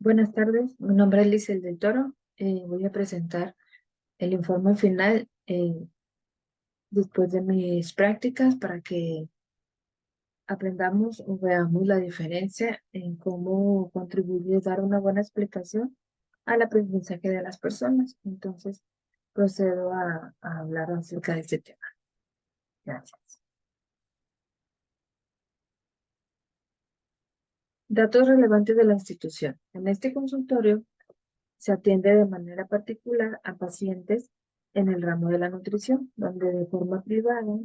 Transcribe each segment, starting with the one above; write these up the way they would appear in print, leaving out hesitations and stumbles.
Buenas tardes, mi nombre es Lizel del Toro. Voy a presentar el informe final después de mis prácticas para que aprendamos o veamos la diferencia en cómo contribuye dar una buena explicación al aprendizaje de las personas. Entonces, procedo a hablar acerca de este tema. Gracias. Datos relevantes de la institución. En este consultorio se atiende de manera particular a pacientes en el ramo de la nutrición, donde de forma privada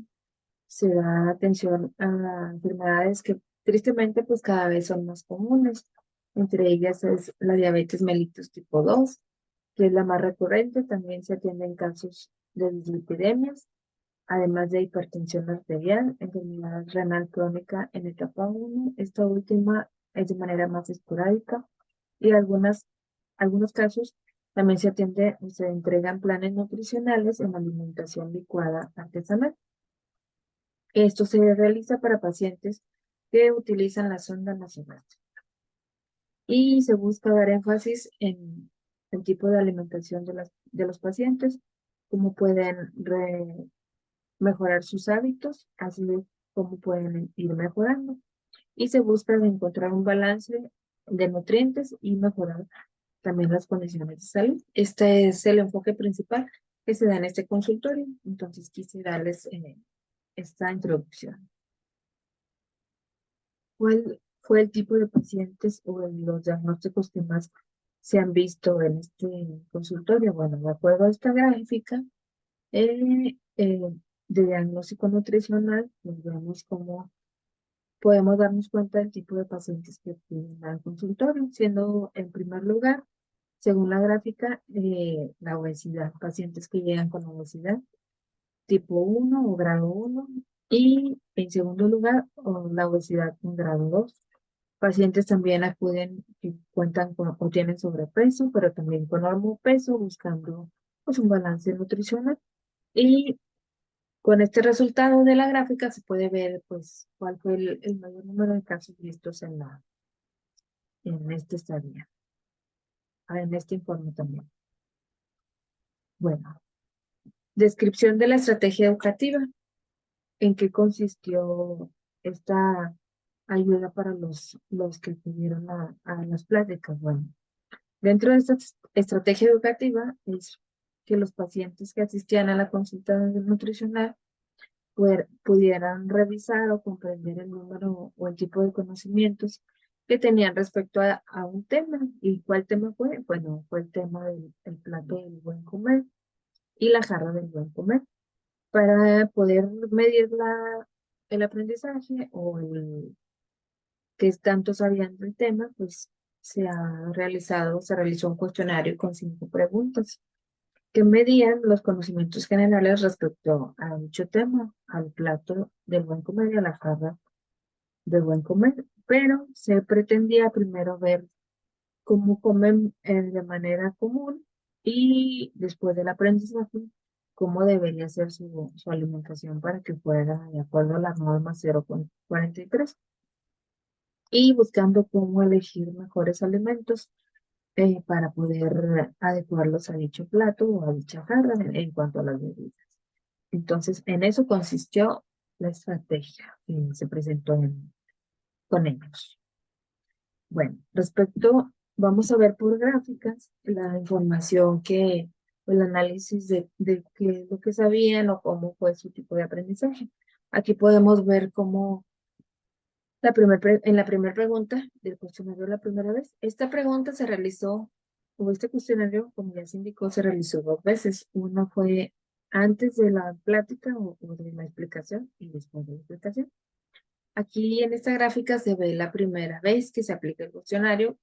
se da atención a enfermedades que tristemente pues cada vez son más comunes. Entre ellas es la diabetes mellitus tipo 2, que es la más recurrente. También se atienden casos de dislipidemias, además de hipertensión arterial, enfermedad renal crónica en etapa 1. Esta última es de manera más esporádica y algunos casos también se atiende o se entregan planes nutricionales en alimentación licuada artesanal. Esto se realiza para pacientes que utilizan la sonda nasogástrica y se busca dar énfasis en el tipo de alimentación de los pacientes, cómo pueden mejorar sus hábitos, así como pueden ir mejorando. Y se busca de encontrar un balance de nutrientes y mejorar también las condiciones de salud. Este es el enfoque principal que se da en este consultorio. Entonces quise darles esta introducción. ¿Cuál fue el tipo de pacientes o los diagnósticos que más se han visto en este consultorio? Bueno, de acuerdo a esta gráfica de diagnóstico nutricional, pues vemos cómo podemos darnos cuenta del tipo de pacientes que tienen al consultorio, siendo en primer lugar, según la gráfica, la obesidad, pacientes que llegan con obesidad tipo 1 o grado 1, y en segundo lugar, la obesidad con grado 2. Pacientes también acuden que cuentan con o tienen sobrepeso, pero también con peso, buscando pues un balance nutricional. Y con este resultado de la gráfica se puede ver pues cuál fue el mayor número de casos vistos en esta estadía, en este informe también. Bueno, descripción de la estrategia educativa. ¿En qué consistió esta ayuda para los que acudieron a las pláticas? Bueno, dentro de esta estrategia educativa es que los pacientes que asistían a la consulta nutricional pudieran revisar o comprender el número o el tipo de conocimientos que tenían respecto a un tema. ¿Y cuál tema fue? Bueno, fue el tema del el plato del buen comer y la jarra del buen comer. Para poder medir el aprendizaje o el que tanto sabían del tema, pues se realizó un cuestionario con 5 preguntas que medían los conocimientos generales respecto a dicho tema, al plato del buen comer y a la jarra del buen comer, pero se pretendía primero ver cómo comen de manera común y después del aprendizaje, cómo debería ser su alimentación para que fuera de acuerdo a las normas 0,43 y buscando cómo elegir mejores alimentos para poder adecuarlos a dicho plato o a dicha jarra en cuanto a las bebidas. Entonces, en eso consistió la estrategia que se presentó con ellos. Bueno, vamos a ver por gráficas la información o el análisis de qué es lo que sabían o cómo fue su tipo de aprendizaje. Aquí podemos ver cómo en la primera pregunta del cuestionario la primera vez, esta pregunta se realizó, o este cuestionario, como ya se indicó, se realizó 2 veces. Una fue antes de la plática o de la explicación y después de la explicación. Aquí en esta gráfica se ve la primera vez que se aplica el cuestionario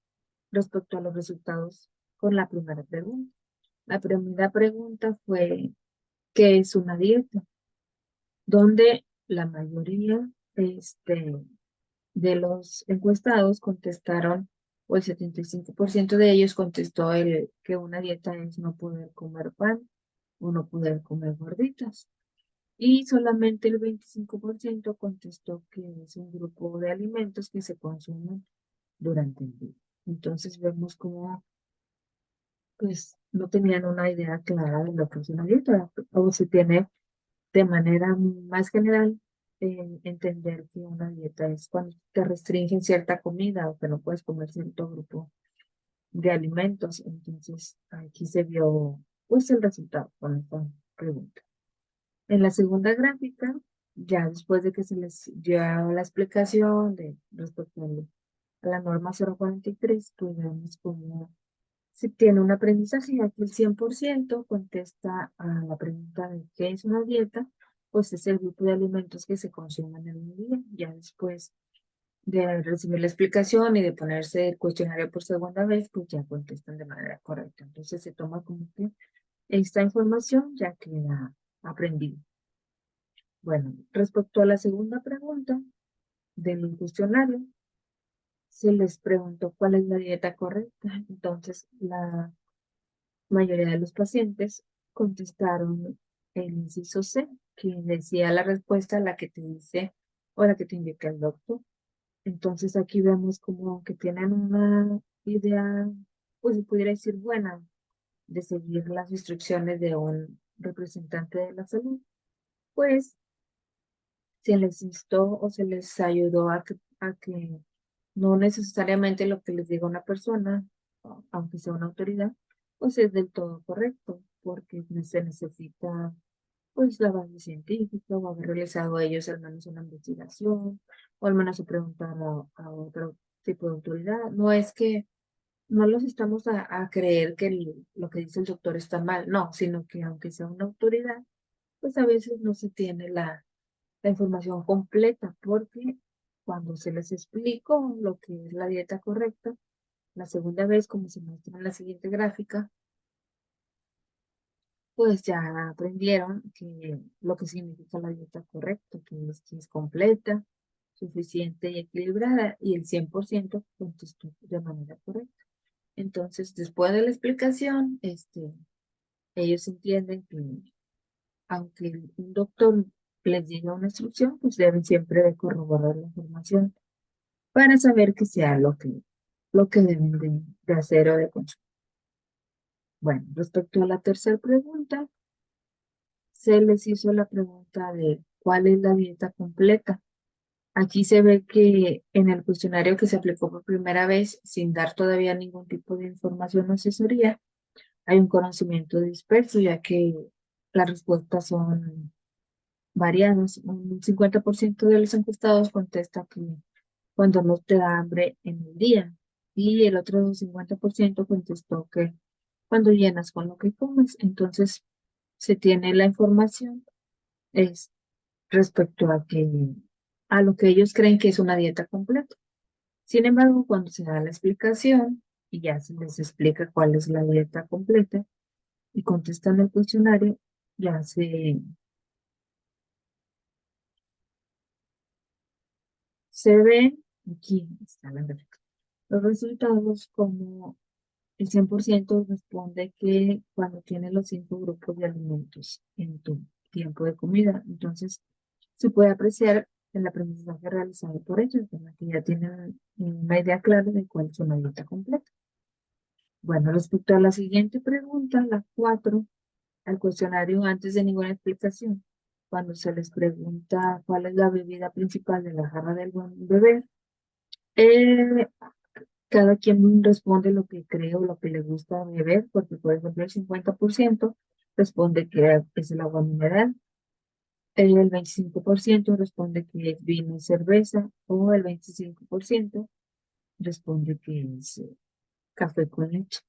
respecto a los resultados con la primera pregunta. La primera pregunta fue, ¿qué es una dieta? Donde la mayoría de los encuestados contestaron, o el 75% de ellos contestó que una dieta es no poder comer pan o no poder comer gorditas. Y solamente el 25% contestó que es un grupo de alimentos que se consumen durante el día. Entonces vemos cómo pues no tenían una idea clara de lo que es una dieta, o se tiene de manera más general entender que una dieta es cuando te restringen cierta comida o que no puedes comer cierto grupo de alimentos. Entonces aquí se vio pues el resultado con esta pregunta. En la segunda gráfica, ya después de que se les dio la explicación de respecto a la norma 043, pues vemos cómo si tiene un aprendizaje, ya que el 100% contesta a la pregunta de qué es una dieta, pues es el grupo de alimentos que se consumen en un día. Ya después de recibir la explicación y de ponerse el cuestionario por segunda vez, pues ya contestan de manera correcta. Entonces se toma como que esta información ya queda aprendida. Bueno, respecto a la segunda pregunta del cuestionario, se les preguntó cuál es la dieta correcta. Entonces, la mayoría de los pacientes contestaron el inciso C, que decía la respuesta a la que te dice o la que te indica el doctor. Entonces aquí vemos como que tienen una idea, pues se pudiera decir buena, de seguir las instrucciones de un representante de la salud, pues se les instó o se les ayudó a que no necesariamente lo que les diga una persona, aunque sea una autoridad, pues es del todo correcto, porque se necesita pues la base científica o haber realizado ellos al menos una investigación o al menos se preguntar a otro tipo de autoridad. No es que no los estamos a creer que lo que dice el doctor está mal, no, sino que aunque sea una autoridad, pues a veces no se tiene la información completa, porque cuando se les explicó lo que es la dieta correcta, la segunda vez, como se muestra en la siguiente gráfica, pues ya aprendieron que lo que significa la dieta correcta, que es completa, suficiente y equilibrada, y el 100% contestó de manera correcta. Entonces, después de la explicación, ellos entienden que aunque un doctor les diga una instrucción, pues deben siempre de corroborar la información para saber que sea lo que deben de hacer o de consumir. Bueno, respecto a la tercera pregunta, se les hizo la pregunta de cuál es la dieta completa. Aquí se ve que en el cuestionario que se aplicó por primera vez, sin dar todavía ningún tipo de información o asesoría, hay un conocimiento disperso, ya que las respuestas son variadas. Un 50% de los encuestados contesta que cuando no te da hambre en el día, y el otro 50% contestó que cuando llenas con lo que comes. Entonces, se tiene la información es respecto a lo que ellos creen que es una dieta completa. Sin embargo, cuando se da la explicación y ya se les explica cuál es la dieta completa y contestan el cuestionario, ya se ven, aquí está la gráfica, los resultados como el 100% responde que cuando tienes los 5 grupos de alimentos en tu tiempo de comida, entonces se puede apreciar el aprendizaje realizado por ellos, ¿verdad? Que ya tienen una idea clara de cuál es una dieta completa. Bueno, respecto a la siguiente pregunta, la 4, al cuestionario antes de ninguna explicación, cuando se les pregunta cuál es la bebida principal de la jarra del buen bebé, eh, cada quien responde lo que cree o lo que le gusta beber, porque por ejemplo el 50% responde que es el agua mineral, el 25% responde que es vino y cerveza, o el 25% responde que es café con leche.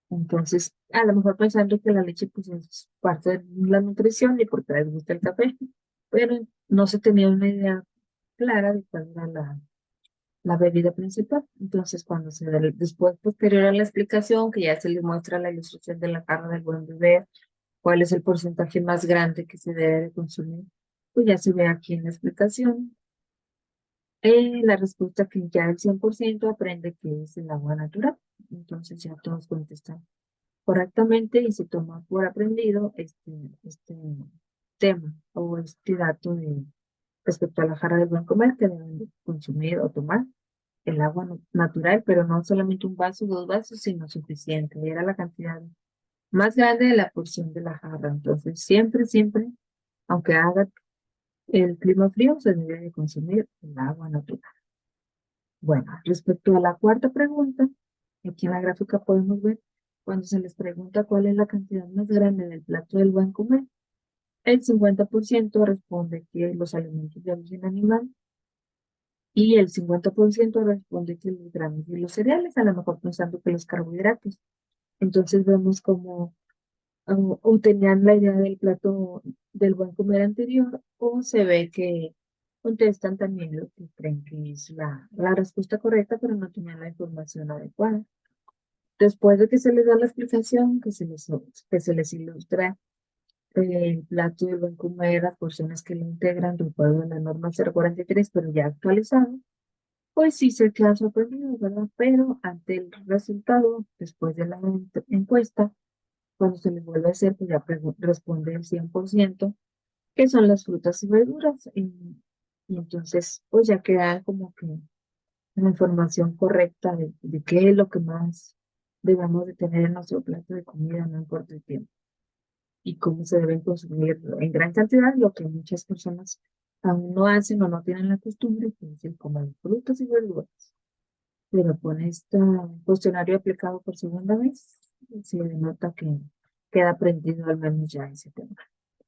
Entonces, a lo mejor pensando que la leche pues es parte de la nutrición y porque les gusta el café, pero no se tenía una idea clara de cuál era la bebida principal. Entonces, cuando se da después, posterior a la explicación, que ya se les muestra la ilustración de la carne del buen bebé, cuál es el porcentaje más grande que se debe de consumir, pues ya se ve aquí en la explicación. La respuesta que ya el 100% aprende que es el agua natural. Entonces ya todos contestan correctamente y se toma por aprendido este tema o este dato respecto a la jarra del buen comer que deben de consumir o tomar el agua natural, pero no solamente un vaso, dos vasos, sino suficiente. Era la cantidad más grande de la porción de la jarra. Entonces, siempre, siempre, aunque haga el clima frío, se debe de consumir el agua natural. Bueno, respecto a la cuarta pregunta, aquí en la gráfica podemos ver cuando se les pregunta cuál es la cantidad más grande del plato del buen comer, el 50% responde que los alimentos de origen animal y el 50% responde que los granos y los cereales, a lo mejor pensando que los carbohidratos. Entonces vemos como o tenían la idea del plato del buen comer anterior, o se ve que contestan también lo que creen que es la respuesta correcta, pero no tenían la información adecuada. Después de que se les da la explicación, que se les ilustra el plato del buen comer, las porciones que lo integran, de acuerdo a la norma 043, pero ya actualizado, pues sí se quedan sorprendidos, ¿verdad? Pero ante el resultado, después de la encuesta, cuando se les vuelve a hacer, pues ya responde el 100%, que son las frutas y verduras. Y entonces, pues ya queda como que la información correcta de qué es lo que más debemos de tener en nuestro plato de comida, no importa el tiempo, y cómo se deben consumir en gran cantidad, lo que muchas personas aún no hacen o no tienen la costumbre, que es el comer frutas y verduras. Pero con este cuestionario aplicado por segunda vez, se denota que queda aprendido al menos ya ese tema.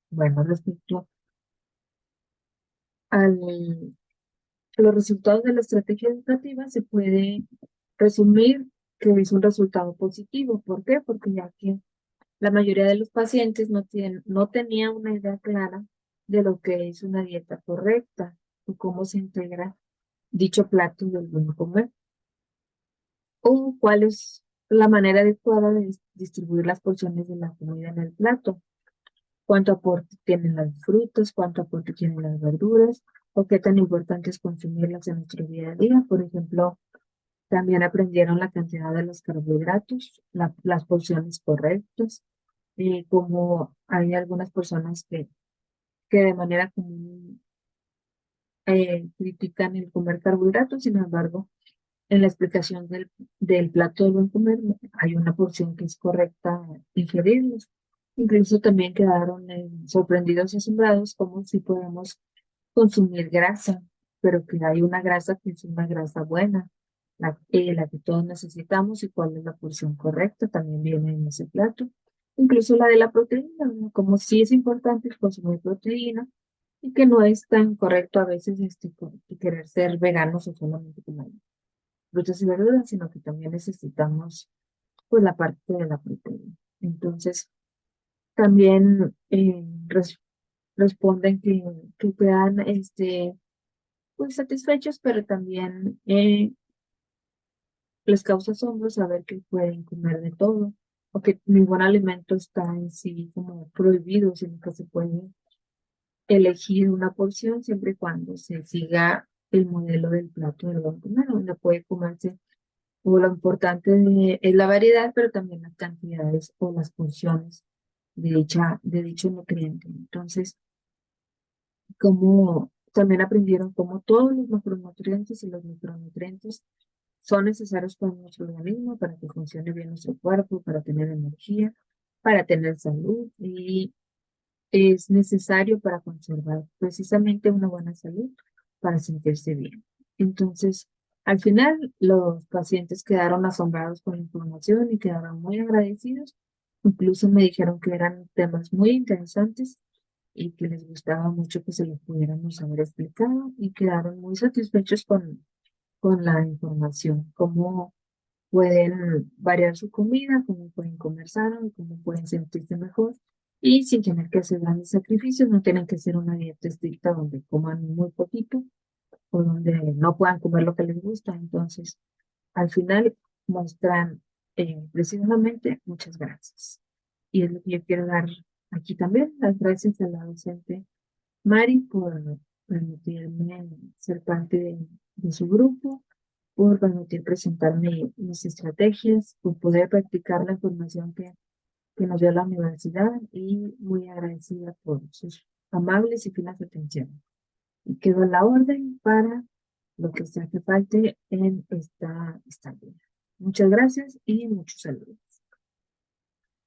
Bueno, respecto al, a los resultados de la estrategia educativa, se puede resumir que es un resultado positivo. ¿Por qué? Porque ya que la mayoría de los pacientes no tenía una idea clara de lo que es una dieta correcta y cómo se integra dicho plato del buen comer, o cuál es la manera adecuada de distribuir las porciones de la comida en el plato, cuánto aporte tienen las frutas, cuánto aporte tienen las verduras, o qué tan importante es consumirlas en nuestro día a día. Por ejemplo, también aprendieron la cantidad de los carbohidratos, las porciones correctas, y como hay algunas personas que de manera común critican el comer carbohidratos. Sin embargo, en la explicación del plato del buen comer hay una porción que es correcta ingerirlos. Incluso también quedaron sorprendidos y asombrados como si podemos consumir grasa, pero que hay una grasa que es una grasa buena, la que todos necesitamos, y cuál es la porción correcta también viene en ese plato. Incluso la de la proteína, ¿no? Como sí es importante consumir proteína y que no es tan correcto a veces querer ser veganos o solamente comer frutas y verduras, sino que también necesitamos pues la parte de la proteína. Entonces, también responden que quedan pues satisfechos, pero también les causa asombro saber que pueden comer de todo, o que ningún alimento está en sí como prohibido, sino que se puede elegir una porción siempre y cuando se siga el modelo del plato del buen comer, donde puede comerse. O lo importante es la variedad, pero también las cantidades o las porciones de dicho nutriente. Entonces, como también aprendieron cómo todos los macronutrientes y los micronutrientes son necesarios para nuestro organismo, para que funcione bien nuestro cuerpo, para tener energía, para tener salud, y es necesario para conservar precisamente una buena salud, para sentirse bien. Entonces, al final, los pacientes quedaron asombrados con la información y quedaron muy agradecidos. Incluso me dijeron que eran temas muy interesantes y que les gustaba mucho que se los pudiéramos haber explicado, y quedaron muy satisfechos con la información, cómo pueden variar su comida, cómo pueden comer sano, cómo pueden sentirse mejor y sin tener que hacer grandes sacrificios. No tienen que hacer una dieta estricta donde coman muy poquito o donde no puedan comer lo que les gusta. Entonces, al final muestran precisamente muchas gracias. Y es lo que yo quiero dar aquí también, las gracias a la docente Mari por permitirme ser parte de su grupo, por permitir presentarme mis estrategias, por poder practicar la información que nos dio la universidad, y muy agradecida por sus amables y finas atenciones. Y quedo a la orden para lo que se hace falta en esta vida. Muchas gracias y muchos saludos.